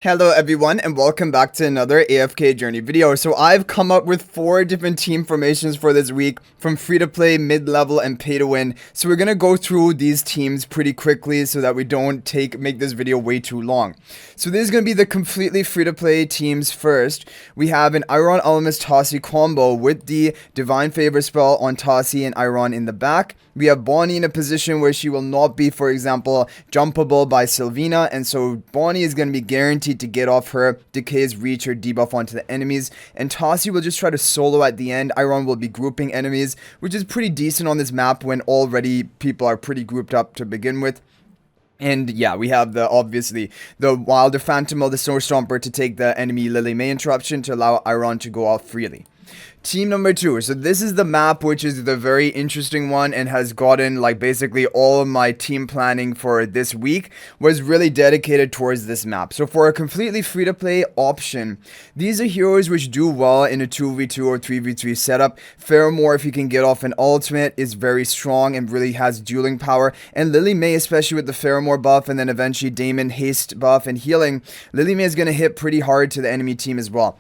Hello everyone and welcome back to another AFK journey video. So I've come up with 4 different team formations for this week from free to play, mid-level and pay to win. So we're going to go through these teams pretty quickly so that we don't make this video way too long. So this is going to be the completely free to play teams first. We have an Iron Elemis Tassi combo with the Divine Favor spell on Tassi and Iron in the back. We have Bonnie in a position where she will not be, for example, jumpable by Sylvina, and so Bonnie is going to be guaranteed to get off her Decay's reach or debuff onto the enemies, and Tassi will just try to solo at the end. Iron will be grouping enemies, which is pretty decent on this map when already people are pretty grouped up to begin with. And yeah, we have obviously the Wilder Phantom or the Snow Stomper to take the enemy Lily May interruption to allow Iron to go off freely. Team number 2. So this is the map which is the very interesting one and has gotten like basically all of my team planning for this week was really dedicated towards this map. So for a completely free to play option, these are heroes which do well in a 2v2 or 3v3 setup. Faramore, if you can get off an ultimate, is very strong and really has dueling power. And Lily May, especially with the Faramore buff and then eventually Damon haste buff and healing, Lily May is going to hit pretty hard to the enemy team as well.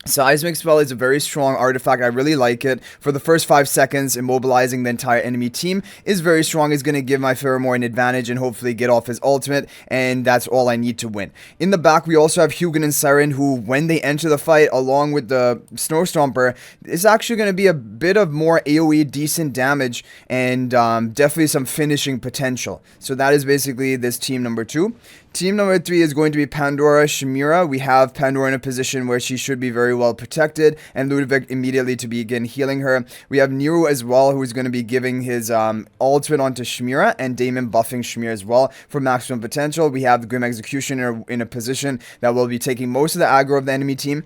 Seismic Spell is a very strong artifact. I really like it. For the first 5 seconds, immobilizing the entire enemy team is very strong. It's going to give my Faramore an advantage and hopefully get off his ultimate, and that's all I need to win. In the back, we also have Hugin and Siren, who, when they enter the fight, along with the Snow Stomper, is actually going to be a bit of more AoE decent damage and definitely some finishing potential. So that is basically this team number 2. Team number 3 is going to be Pandora Shimira. We have Pandora in a position where she should be very well protected, and Ludovic immediately to begin healing her. We have Nero as well, who is going to be giving his ultimate onto Shimira, and Damon buffing Shimira as well for maximum potential. We have the Grim Executioner in a position that will be taking most of the aggro of the enemy team,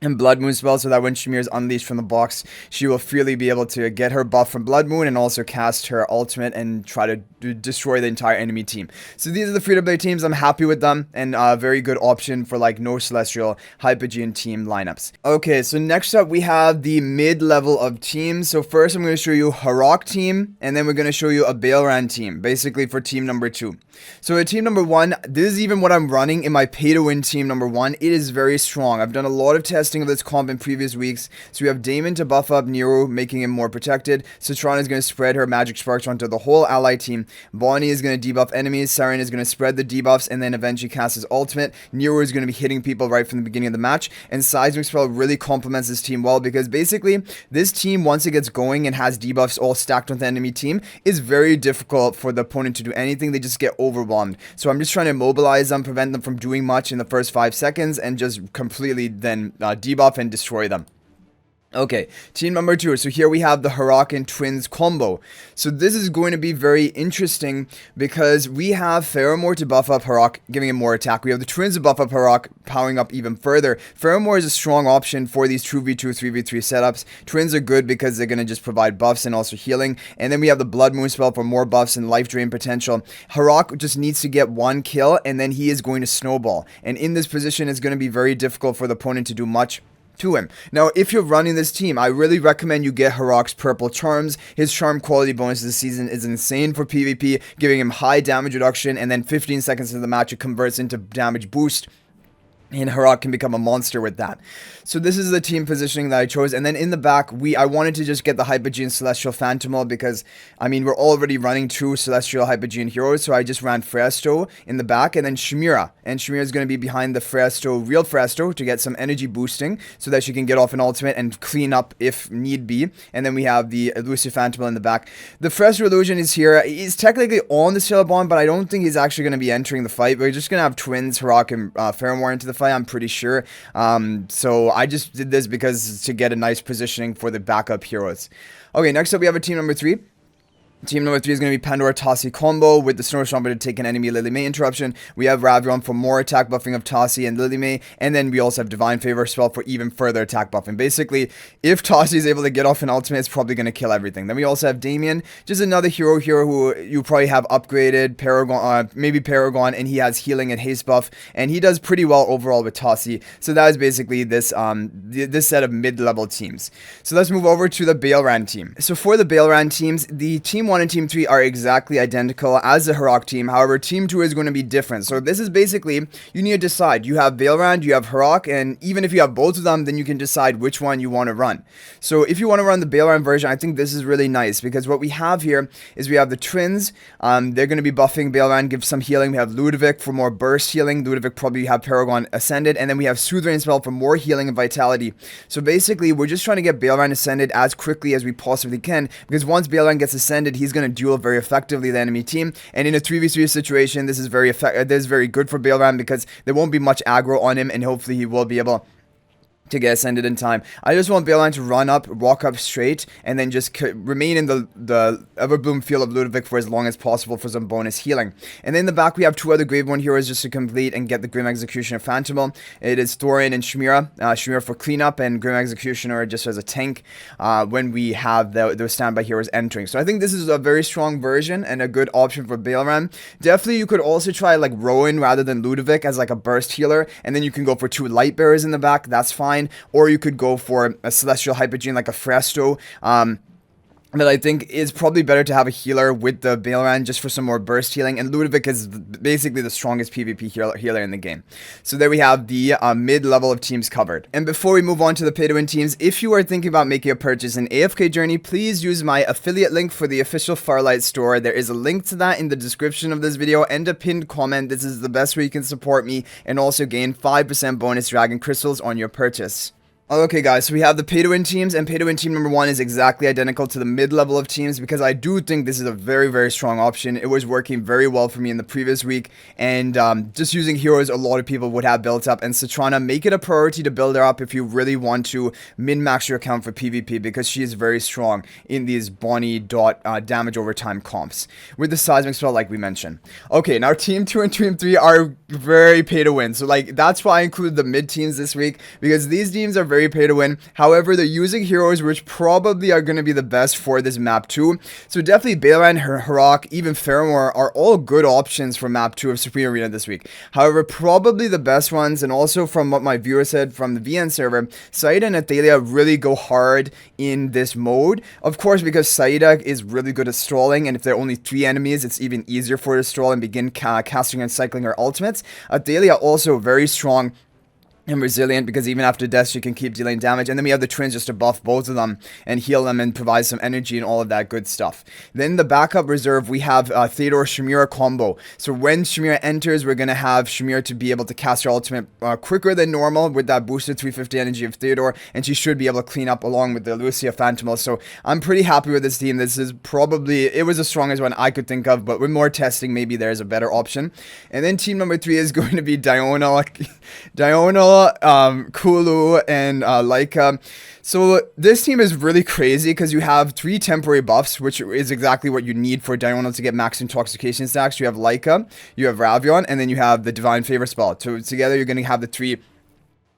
and Blood Moon spell, so that when Shamir is unleashed from the box, she will freely be able to get her buff from Blood Moon and also cast her ultimate and try to destroy the entire enemy team. So these are the free-to-play teams. I'm happy with them, and a very good option for like no Celestial Hypogean team lineups. Okay, so next up we have the mid-level of teams. So first I'm going to show you Harak Team, and then we're going to show you a Baelran Team, basically for team number 2. So at team number 1, this is even what I'm running in my pay-to-win team number 1. It is very strong. I've done a lot of tests of this comp in previous weeks. So we have Damon to buff up Nero, making him more protected. Citron is going to spread her magic sparks onto the whole ally team. Bonnie is going to debuff enemies. Siren is going to spread the debuffs and then eventually cast his ultimate. Nero is going to be hitting people right from the beginning of the match. And Seismic Spell really complements this team well, because basically this team, once it gets going and has debuffs all stacked on the enemy team, is very difficult for the opponent to do anything. They just get overwhelmed. So I'm just trying to immobilize them, prevent them from doing much in the first 5 seconds, and just completely then debuff and destroy them. Okay, team number 2. So here we have the Harak and Twins combo. So this is going to be very interesting because we have Faramore to buff up Harak, giving him more attack. We have the Twins to buff up Harak, powering up even further. Faramore is a strong option for these 2v2, 3v3 setups. Twins are good because they're going to just provide buffs and also healing. And then we have the Blood Moon spell for more buffs and life drain potential. Harak just needs to get 1 kill and then he is going to snowball. And in this position, it's going to be very difficult for the opponent to do much to him. Now, if you're running this team, I really recommend you get Harak's Purple Charms. His charm quality bonus this season is insane for PvP, giving him high damage reduction, and then 15 seconds into the match, it converts into damage boost. And Harak can become a monster with that. So this is the team positioning that I chose. And then in the back, I wanted to just get the Hypogean Celestial Phantomal because, I mean, we're already running 2 Celestial Hypogean heroes. So I just ran Fresto in the back and then Shimira. And Shimira is going to be behind the Fresto, real Fresto, to get some energy boosting so that she can get off an ultimate and clean up if need be. And then we have the Elusive Phantomal in the back. The Fresto Illusion is here. He's technically on the Scalabon, but I don't think he's actually going to be entering the fight. We're just going to have Twins, Harak, and Faramore into the fight, I'm pretty sure. So I just did this because to get a nice positioning for the backup heroes. Okay, next up we have a team number 3. Team number 3 is going to be Pandora Tassi combo with the Snow Stomper to take an enemy Lily May interruption. We have Ravion for more attack buffing of Tassi and Lily May. And then we also have Divine Favor spell for even further attack buffing. Basically, if Tassi is able to get off an ultimate, it's probably going to kill everything. Then we also have Damien, just another hero here who you probably have upgraded, Paragon, maybe Paragon, and he has healing and haste buff. And he does pretty well overall with Tassi. So that is basically this this set of mid-level teams. So let's move over to the Baelran team. So for the Baelran teams, the team 1 and Team 3 are exactly identical as the Harak team. However, Team 2 is going to be different. So this is basically, you need to decide. You have Baelran, you have Harak, and even if you have both of them, then you can decide which one you want to run. So if you want to run the Baelran version, I think this is really nice, because what we have here is we have the twins. They're going to be buffing Baelran, give some healing. We have Ludovic for more burst healing. Ludovic probably have Paragon Ascended, and then we have Soothe Rain spell for more healing and vitality. So basically, we're just trying to get Baelran Ascended as quickly as we possibly can, because once Baelran gets Ascended, he's going to duel very effectively the enemy team, and in a 3v3 situation, this is very good for Baelran, because there won't be much aggro on him, and hopefully he will be able to get ascended in time. I just want Baelran to run up, walk up straight, and then just remain in the Everbloom field of Ludovic for as long as possible for some bonus healing. And then in the back, we have 2 other Grave 1 heroes just to complete and get the Grim Executioner Phantom. It is Thorin and Shmira. Shmira for cleanup, and Grim Executioner just as a tank when we have those standby heroes entering. So I think this is a very strong version and a good option for Baelran. Definitely, you could also try like Rowan rather than Ludovic as like a burst healer, and then you can go for 2 light bearers in the back. That's fine. Or you could go for a Celestial Hypergene like a Fresto. But I think it's probably better to have a healer with the Baelran just for some more burst healing. And Ludovic is basically the strongest PvP healer in the game. So there we have the mid-level of teams covered. And before we move on to the pay-to-win teams, if you are thinking about making a purchase in AFK Journey, please use my affiliate link for the official Farlight Store. There is a link to that in the description of this video and a pinned comment. This is the best way you can support me and also gain 5% bonus Dragon Crystals on your purchase. Okay guys, so we have the pay-to-win teams, and pay-to-win team number 1 is exactly identical to the mid-level of teams, because I do think this is a very, very strong option. It was working very well for me in the previous week, and just using heroes a lot of people would have built up, and Citrana, make it a priority to build her up if you really want to min-max your account for PvP, because she is very strong in these Bonnie damage over time comps, with the seismic spell like we mentioned. Okay, now Team 2 and Team 3 are very pay-to-win, so like that's why I included the mid-teams this week, because these teams are very pay to win. However, they're using heroes which probably are going to be the best for this map 2. So definitely Baelran, Harak, even Faramore are all good options for map 2 of Supreme Arena this week. However, probably the best ones, and also from what my viewer said from the VN server, Saida and Athalia really go hard in this mode. Of course, because Saida is really good at stalling, and if there are only 3 enemies, it's even easier for her to stall and begin casting and cycling her ultimates. Athalia also very strong and resilient, because even after death she can keep dealing damage. And then we have the twins just to buff both of them and heal them and provide some energy and all of that good stuff. Then the backup reserve, we have Theodore Shmira combo. So when Shmira enters, we're going to have Shmira to be able to cast her ultimate quicker than normal with that boosted 350 energy of Theodore, and she should be able to clean up along with the Lucia Phantom. So I'm pretty happy with this team. This is probably, it was the strongest one I could think of, but with more testing maybe there's a better option. And then team number 3 is going to be Diona, Kulu, and Laika. So this team is really crazy because you have 3 temporary buffs, which is exactly what you need for Diona to get max intoxication stacks. You have Laika, you have Ravion, and then you have the Divine Favor spell. So together you're going to have the 3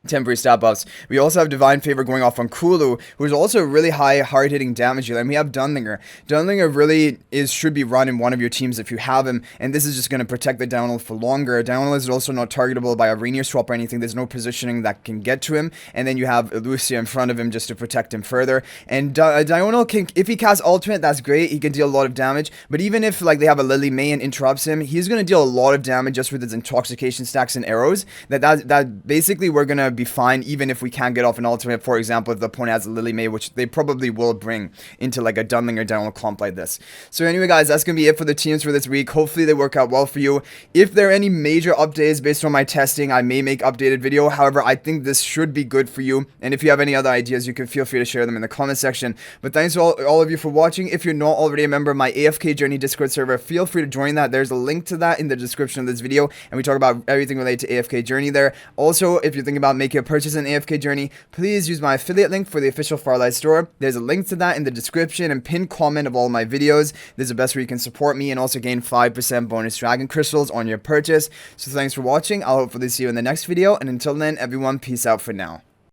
temporary stat buffs. We also have Divine Favor going off on Kulu, who is also really high hard-hitting damage dealer. And we have Dunlinger. Dunlinger really should be run in one of your teams if you have him, and this is just going to protect the Diurnal for longer. Diurnal is also not targetable by a Rainier swap or anything. There's no positioning that can get to him, and then you have Lucia in front of him just to protect him further. And Diurnal can, if he casts ultimate, that's great. He can deal a lot of damage, but even if like they have a Lily May and interrupts him, he's going to deal a lot of damage just with his intoxication stacks and arrows. That basically we're going to be fine even if we can't get off an ultimate. For example, if the opponent has a Lily May, which they probably will bring into like a Dunlinger Diurnal comp like this. So anyway guys, that's gonna be it for the teams for this week. Hopefully they work out well for you. If there are any major updates based on my testing, I may make updated video. However, I think this should be good for you, and if you have any other ideas, you can feel free to share them in the comment section. But thanks to all of you for watching. If you're not already a member of my AFK Journey Discord server, feel free to join that. There's a link to that in the description of this video, and we talk about everything related to AFK Journey there. Also, if you're thinking about making a purchase in AFK Journey, please use my affiliate link for the official Farlight Store. There's a link to that in the description and pinned comment of all my videos. This is the best way you can support me and also gain 5% bonus Dragon Crystals on your purchase. So thanks for watching. I'll hopefully see you in the next video, and until then, everyone, peace out for now.